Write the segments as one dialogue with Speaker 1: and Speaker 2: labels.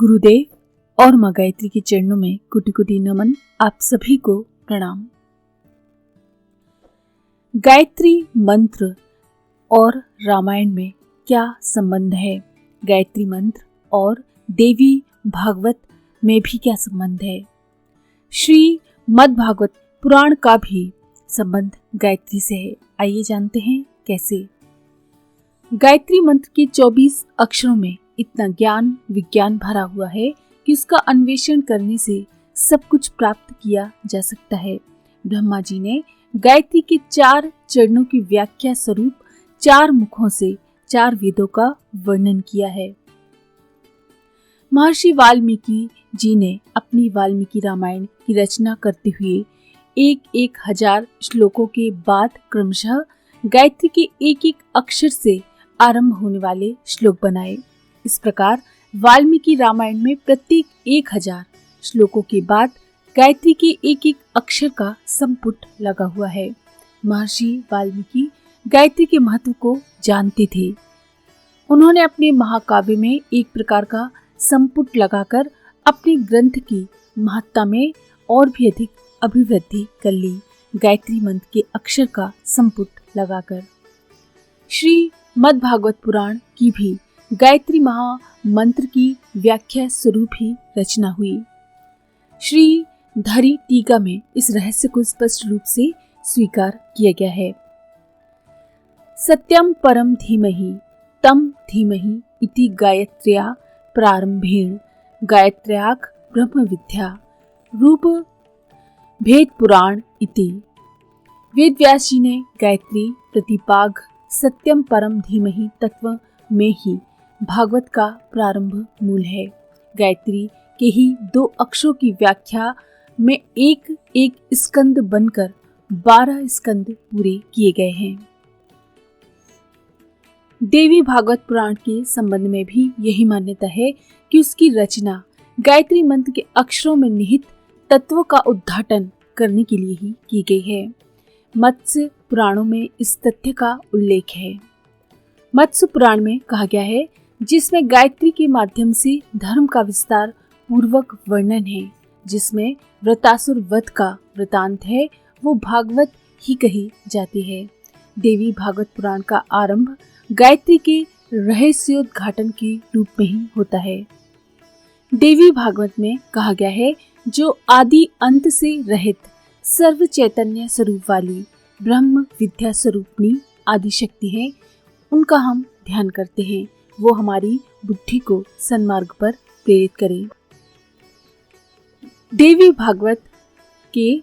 Speaker 1: गुरुदेव और माँ गायत्री के चरणों में कोटि कोटि नमन। आप सभी को प्रणाम। गायत्री मंत्र और रामायण में क्या संबंध है? गायत्री मंत्र और देवी भागवत में भी क्या संबंध है? श्री मद् भागवत पुराण का भी संबंध गायत्री से है। आइए जानते हैं कैसे। गायत्री मंत्र के 24 अक्षरों में इतना ज्ञान विज्ञान भरा हुआ है कि उसका अन्वेषण करने से सब कुछ प्राप्त किया जा सकता है। ब्रह्मा जी ने गायत्री के 4 चरणों की व्याख्या स्वरूप 4 मुखों से 4 वेदों का वर्णन किया है। महर्षि वाल्मीकि जी ने अपनी वाल्मीकि रामायण की रचना करते हुए 1000 श्लोकों के बाद क्रमशः गायत्री के एक अक्षर से आरंभ होने वाले श्लोक बनाए। इस प्रकार वाल्मीकि रामायण में प्रत्येक 1000 श्लोकों के बाद गायत्री के एक अक्षर का संपुट लगा हुआ है। महर्षि वाल्मीकि गायत्री के महत्व को जानते थे। उन्होंने अपने महाकाव्य में एक प्रकार का संपुट लगाकर अपने ग्रंथ की महत्ता में और भी अधिक अभिवृद्धि कर ली। गायत्री मंत्र के अक्षर का संपुट लगाकर श्री मद् भागवत पुराण की भी गायत्री महामंत्र की व्याख्या स्वरूप ही रचना हुई। श्री धरी टीका में इस रहस्य को स्पष्ट रूप से स्वीकार किया गया है। सत्यम परम धीमहि तम धीमहि इति गायत्र्या प्रारंभेण गायत्र्याक ब्रह्म विद्या रूप भेद पुराण इति। वेद व्यास जी ने गायत्री प्रतिपाग सत्यम परम धीमहि तत्व में ही भागवत का प्रारंभ मूल है। गायत्री के ही 2 अक्षरों की व्याख्या में एक स्कंद बनकर 12 स्कंद पूरे किए गए हैं। देवी भागवत पुराण के संबंध में भी यही मान्यता है कि उसकी रचना गायत्री मंत्र के अक्षरों में निहित तत्वों का उद्घाटन करने के लिए ही की गई है। मत्स्य पुराणों में इस तथ्य का उल्लेख है। मत्स्य पुराण में कहा गया है, जिसमें गायत्री के माध्यम से धर्म का विस्तार पूर्वक वर्णन है, जिसमें वृतासुर वध का वृतांत है, वो भागवत ही कही जाती है। देवी भागवत पुराण का आरंभ गायत्री के रहस्योद्घाटन के रूप में ही होता है। देवी भागवत में कहा गया है, जो आदि अंत से रहित सर्व चैतन्य स्वरूप वाली ब्रह्म विद्या स्वरूपनी आदि शक्ति है, उनका हम ध्यान करते हैं, वो हमारी बुद्धि को सन्मार्ग पर प्रेरित करें। देवी भागवत के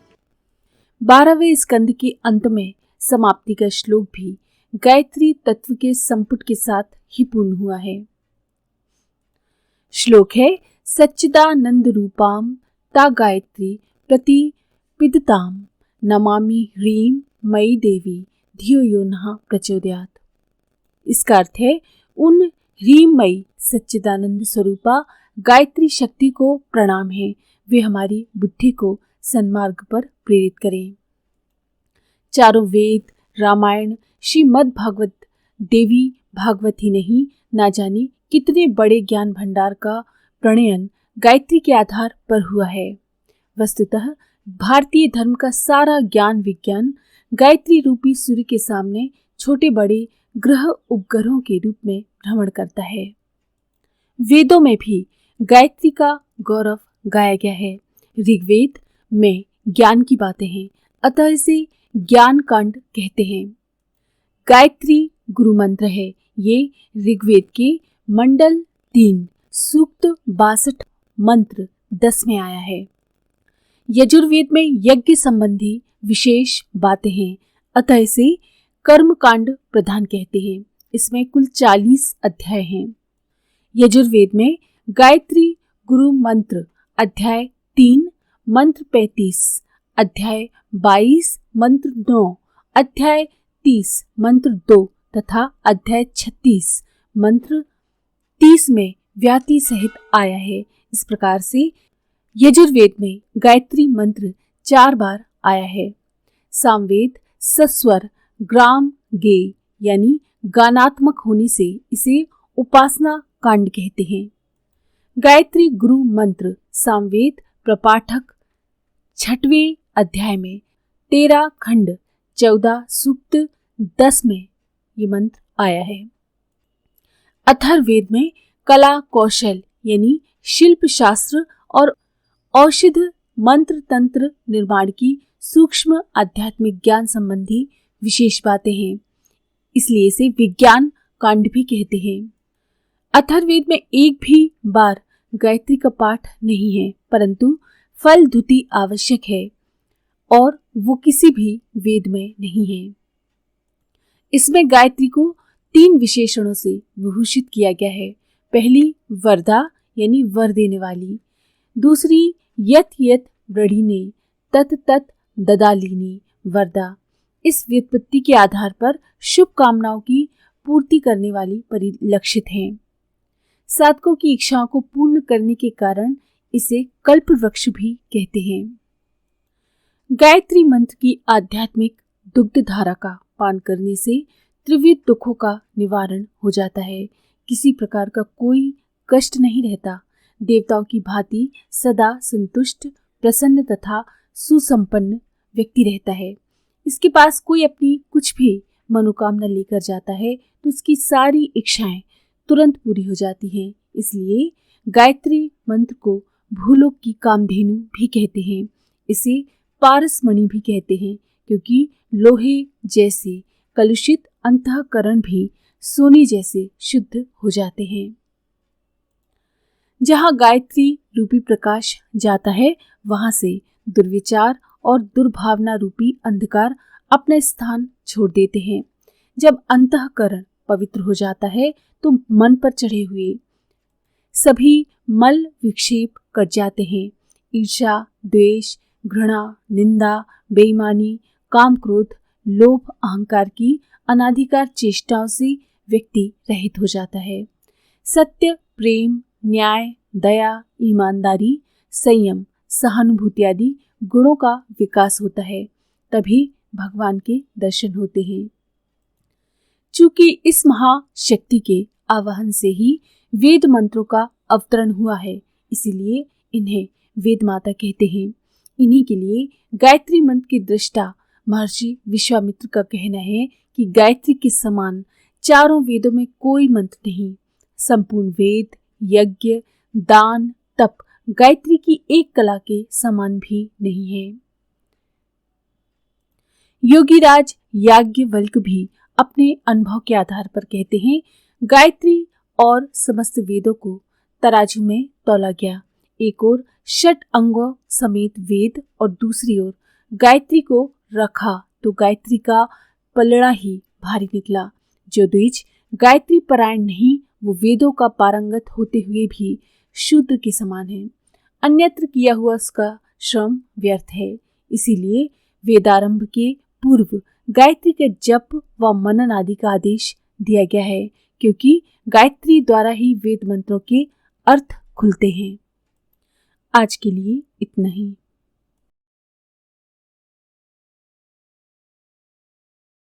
Speaker 1: 12वें स्कंद के अंत में समाप्ति का श्लोक भी गायत्री तत्व के संपुट के साथ ही पूर्ण हुआ है। श्लोक है, सच्चिदानंद रूपाम ता गायत्री प्रतिपिदताम नमामि ह्रीं मयि देवी धियो यो नः प्रचोदयात्। इसका अर्थ है, उन ह्रीमयी सच्चिदानंद स्वरूपा गायत्री शक्ति को प्रणाम है, वे हमारी बुद्धि को सन्मार्ग पर प्रेरित करें। चारों वेद, रामायण, श्रीमद् भागवत, देवी भागवत ही नहीं, ना जाने कितने बड़े ज्ञान भंडार का प्रणयन गायत्री के आधार पर हुआ है। वस्तुतः भारतीय धर्म का सारा ज्ञान विज्ञान गायत्री रूपी सूर्य के सामने छोटे बड़े ग्रह उपग्रहों के रूप में भ्रमण करता है। वेदों में भी गायत्री का गौरव गाया गया है। ऋग्वेद में ज्ञान की बातें हैं, अतः इसे ज्ञान कांड कहते हैं। गायत्री गुरु मंत्र है। ये ऋग्वेद के मंडल 3 सूक्त 62 मंत्र 10 में आया है। यजुर्वेद में यज्ञ संबंधी विशेष बातें हैं, अतः इसे कर्म कांड प्रधान कहते हैं। इसमें कुल 40 अध्याय हैं। यजुर्वेद में गायत्री गुरु मंत्र अध्याय 3 मंत्र 35, अध्याय 22 मंत्र 9, अध्याय 30 मंत्र 2 तथा अध्याय 36 मंत्र 30 में व्याति सहित आया है। इस प्रकार से यजुर्वेद में गायत्री मंत्र 4 बार आया है। सामवेद सस्वर ग्राम गे यानी गानात्मक होने से इसे उपासना कांड कहते हैं। गायत्री गुरु मंत्र सामवेद प्रपाठक 6वें अध्याय में 13 खंड 14 सूक्त 10 में ये मंत्र आया है। अथर्ववेद में कला कौशल यानी शिल्प शास्त्र और औषध मंत्र तंत्र निर्माण की सूक्ष्म आध्यात्मिक ज्ञान संबंधी विशेष बातें हैं, इसलिए इसे विज्ञान कांड भी कहते हैं। अथर्ववेद में एक भी बार गायत्री का पाठ नहीं है, परंतु फल धुति आवश्यक है और वो किसी भी वेद में नहीं है। इसमें गायत्री को 3 विशेषणों से विभूषित किया गया है। पहली वरदा यानी वर देने वाली, दूसरी यत यत वृणीने तत तत ददालिनी वरदा, इस व्युत्पत्ति के आधार पर शुभ कामनाओं की पूर्ति करने वाली परिलक्षित है। साधकों की इच्छाओं को पूर्ण करने के कारण इसे कल्प वृक्ष भी कहते हैं। गायत्री मंत्र की आध्यात्मिक दुग्ध धारा का पान करने से त्रिविध दुखों का निवारण हो जाता है। किसी प्रकार का कोई कष्ट नहीं रहता। देवताओं की भांति सदा संतुष्ट, प्रसन्न तथा सुसंपन्न व्यक्ति रहता है। इसके पास कोई अपनी कुछ भी मनोकामना लेकर जाता है तो उसकी सारी इच्छाएं तुरंत पूरी हो जाती हैं। इसलिए गायत्री मंत्र को भूलोक की कामधेनु भी कहते हैं। इसे पारसमणि भी कहते हैं, क्योंकि लोहे जैसे कलुषित अंतःकरण भी सोने जैसे शुद्ध हो जाते हैं। जहाँ गायत्री रूपी प्रकाश जाता है, वहां से दुर्विचार और दुर्भावना रूपी अंधकार अपना स्थान छोड़ देते हैं। जब अंतःकरण पवित्र हो जाता है तो मन पर चढ़े हुए सभी मल विक्षेप कट जाते हैं। ईर्ष्या, द्वेष, घृणा, निंदा, बेईमानी, काम, क्रोध, लोभ, अहंकार की अनाधिकार चेष्टाओं से व्यक्ति रहित हो जाता है। सत्य, प्रेम, न्याय, दया, ईमानदारी, संयम, सहानुभूति आदि गुणों का विकास होता है, तभी भगवान के दर्शन होते हैं। चूंकि इस महाशक्ति के आवाहन से ही वेद मंत्रों का अवतरण हुआ है, इसीलिए इन्हें वेद माता कहते हैं। इन्हीं के लिए गायत्री मंत्र के दृष्टा महर्षि विश्वामित्र का कहना है कि गायत्री के समान चारों वेदों में कोई मंत्र नहीं। संपूर्ण वेद, यज्ञ, दान, तप गायत्री की एक कला के समान भी नहीं है। योगीराज याज्ञवल्क्य भी अपने अनुभव के आधार पर कहते हैं, गायत्री और समस्त वेदों को तराजू में तौला गया। एक ओर 6 अंगों समेत वेद और दूसरी ओर गायत्री को रखा तो गायत्री का पलड़ा ही भारी निकला। जो द्विज गायत्री परायण नहीं, वो वेदों का पारंगत होते हुए भी शूद्र के समान है। अन्यत्र किया हुआ उसका श्रम व्यर्थ है। इसीलिए वेदारंभ के पूर्व गायत्री के जप व मनन आदि का आदेश दिया गया है, क्योंकि गायत्री द्वारा ही वेद मंत्रों के अर्थ खुलते हैं। आज के लिए इतना ही।